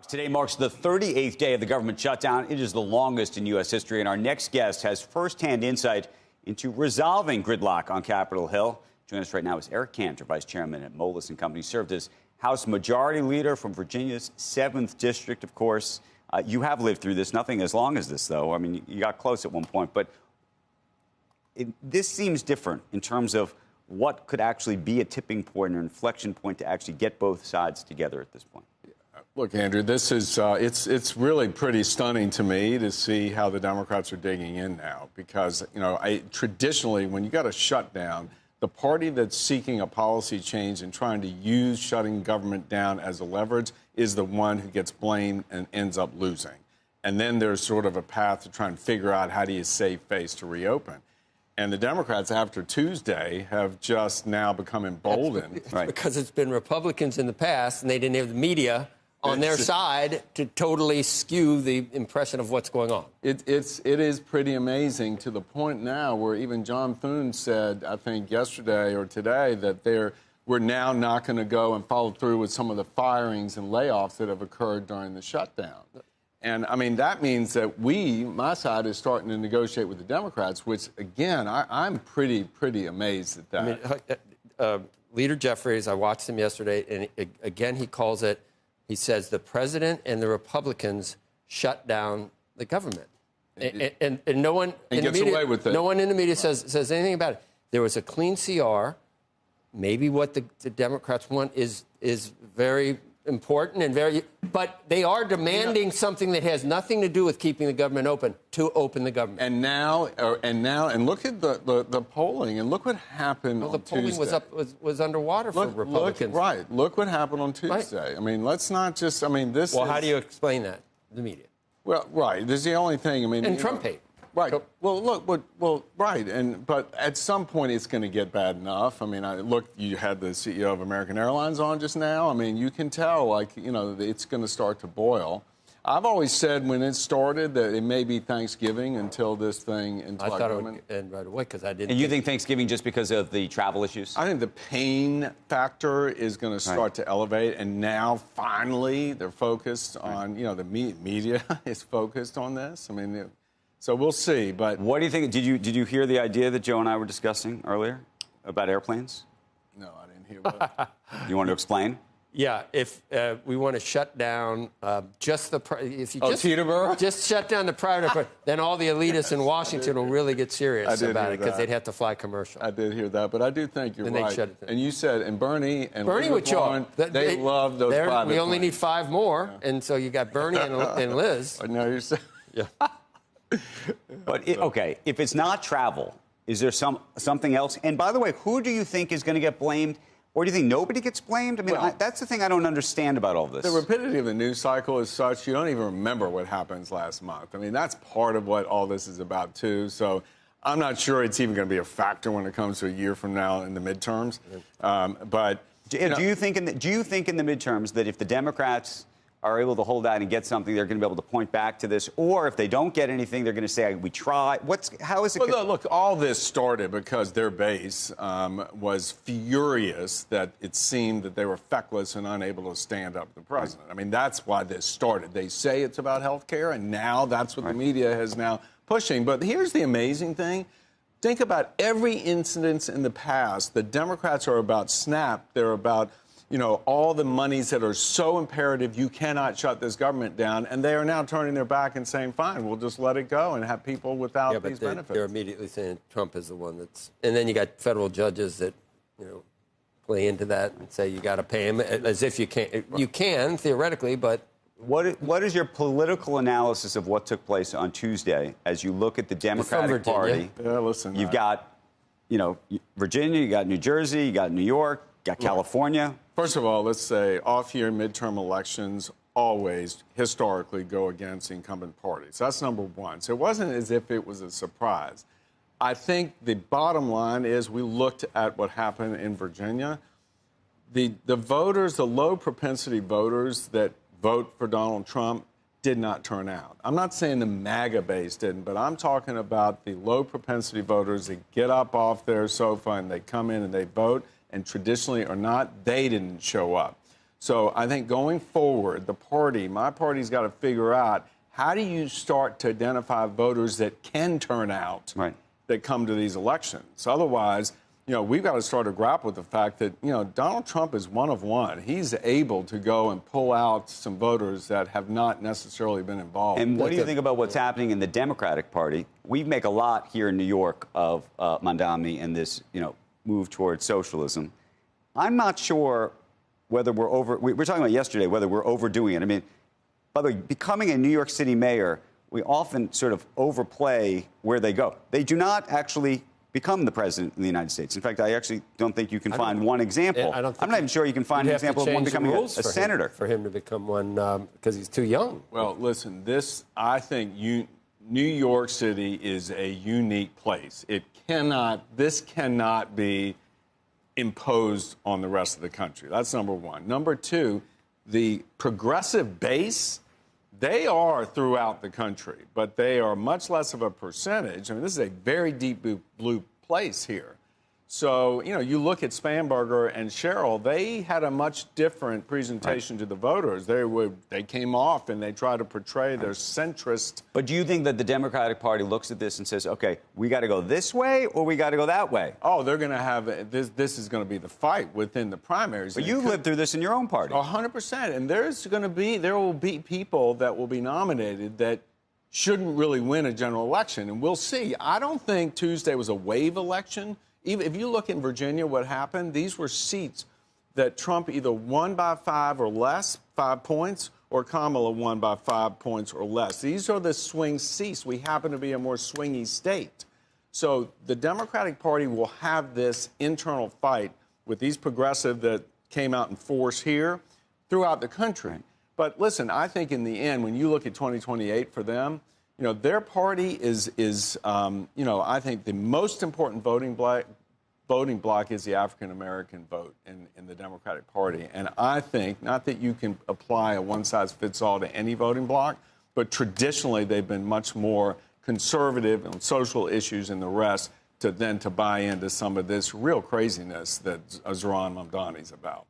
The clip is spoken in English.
Today marks the 38th day of the government shutdown. It is the longest in U.S. history, and our next guest has firsthand insight into resolving gridlock on Capitol Hill. Joining us right now is Eric Cantor, Vice Chairman at Moelis & Company. Served as House Majority Leader from Virginia's 7th District, of course. You have lived through this. Nothing as long as this, though. I mean, you got close at one point. But this seems different in terms of what could actually be a tipping point or inflection point to actually get both sides together at this point. Look, Andrew, this is it's really pretty stunning to me to see how the Democrats are digging in now, because, traditionally, when you got a shutdown, the party that's seeking a policy change and trying to use shutting government down as a leverage is the one who gets blamed and ends up losing. And then there's sort of a path to try and figure out how do you save face to reopen. And the Democrats, after Tuesday, have just now become emboldened. Right. Because it's been Republicans in the past, and they didn't have the media on their side to totally skew the impression of what's going on. It is pretty amazing, to the point now where even John Thune said, I think yesterday or today, that we're now not going to go and follow through with some of the firings and layoffs that have occurred during the shutdown. And, I mean, that means that my side is starting to negotiate with the Democrats, which, again, I'm pretty amazed at that. I mean, Leader Jeffries, I watched him yesterday, and again he calls it, he says the president and the Republicans shut down the government. And no one in the media, no one in the media says anything about it. There was a clean CR. Maybe what the Democrats want is very important and but they are demanding something that has nothing to do with keeping the government open, to open the government. And now, look at the polling, and look what happened on Tuesday. The polling was underwater for Republicans. Look what happened on Tuesday. Right. I mean, let's not just, this Well, how do you explain that, the media? Well, right, this is the only thing, And Trump hate. Right. Well, look. Right. But at some point, it's going to get bad enough. I mean, you had the CEO of American Airlines on just now. I mean, you can tell, it's going to start to boil. I've always said when it started that it may be Thanksgiving until this thing. I thought it would end right away because I didn't. And you think Thanksgiving just because of the travel issues? I think the pain factor is going to start to elevate, and now finally they're focused on. The media is focused on this. I mean. So we'll see, but what do you think? Did you hear the idea that Joe and I were discussing earlier about airplanes? No, I didn't hear that. You want to explain? Yeah, if we want to shut down just the Teterboro? Just shut down the private, then all the elitists in Washington will really get serious about it because they'd have to fly commercial. I did hear that, but I do think you're right. Shut it down. And you said, and Bernie would show up. They love those private We only planes. need 5 more, and so you got Bernie and Liz. I know you're saying. Yeah. But if it's not travel, is there something else? And by the way, who do you think is going to get blamed? Or do you think nobody gets blamed? I mean, that's the thing I don't understand about all this. The rapidity of the news cycle is such, you don't even remember what happens last month. I mean, that's part of what all this is about, too. So I'm not sure it's even going to be a factor when it comes to a year from now in the midterms. But do you think in the midterms that if the Democrats are able to hold out and get something, they're going to be able to point back to this? Or if they don't get anything, they're going to say, we tried. How is it? Well, look, all this started because their base was furious that it seemed that they were feckless and unable to stand up to the president. I mean, that's why this started. They say it's about health care, and now that's what the media is now pushing. But here's the amazing thing. Think about every incident in the past. The Democrats are about SNAP. They're about all the monies that are so imperative, you cannot shut this government down. And they are now turning their back and saying, fine, we'll just let it go and have people without these benefits. They're immediately saying Trump is the one that's... And then you got federal judges that, play into that and say you got to pay him as if you can't. You can, theoretically, but... What is your political analysis of what took place on Tuesday as you look at the Democratic Party? Yeah, listen. You've got, Virginia, you got New Jersey, you got New York, you got California. First of all, let's say off-year midterm elections always historically go against incumbent parties. That's number one. So it wasn't as if it was a surprise. I think the bottom line is we looked at what happened in Virginia. The voters, the low propensity voters that vote for Donald Trump did not turn out. I'm not saying the MAGA base didn't, but I'm talking about the low propensity voters that get up off their sofa and they come in and they vote, and traditionally or not, they didn't show up. So I think going forward, my party's got to figure out, how do you start to identify voters that can turn out, that come to these elections? Otherwise, we've got to start to grapple with the fact that, Donald Trump is one of one. He's able to go and pull out some voters that have not necessarily been involved. And what do you think about what's happening in the Democratic Party? We make a lot here in New York of Mamdani and this, move towards socialism. I'm not sure whether we're talking about yesterday, whether we're overdoing it. I mean, by the way, becoming a New York City mayor, we often sort of overplay where they go. They do not actually become the president of the United States. In fact, I actually don't think you can find one example. I'm not even sure you can find an example of one becoming a senator. For him to become one, because he's too young. Well, listen, I think New York City is a unique place. This cannot be imposed on the rest of the country. That's number one. Number two, the progressive base, they are throughout the country, but they are much less of a percentage. I mean, this is a very deep blue place here. So, you look at Spanberger and Sherrill, they had a much different presentation to the voters. They came off and they tried to portray their centrist. But do you think that the Democratic Party looks at this and says, okay, we got to go this way or we got to go that way? Oh, they're going to have this is going to be the fight within the primaries. But you've lived through this in your own party. 100%. And there will be people that will be nominated that shouldn't really win a general election. And we'll see. I don't think Tuesday was a wave election. Even if you look in Virginia, what happened, these were seats that Trump either won by 5 or less, 5 points, or Kamala won by 5 points or less. These are the swing seats. We happen to be a more swingy state. So the Democratic Party will have this internal fight with these progressive that came out in force here throughout the country. But listen, I think in the end, when you look at 2028 for them, their party is I think the most important voting bloc is the African-American vote in the Democratic Party. And I think, not that you can apply a one-size-fits-all to any voting bloc, but traditionally they've been much more conservative on social issues and the rest to buy into some of this real craziness that Zohran Mamdani's about.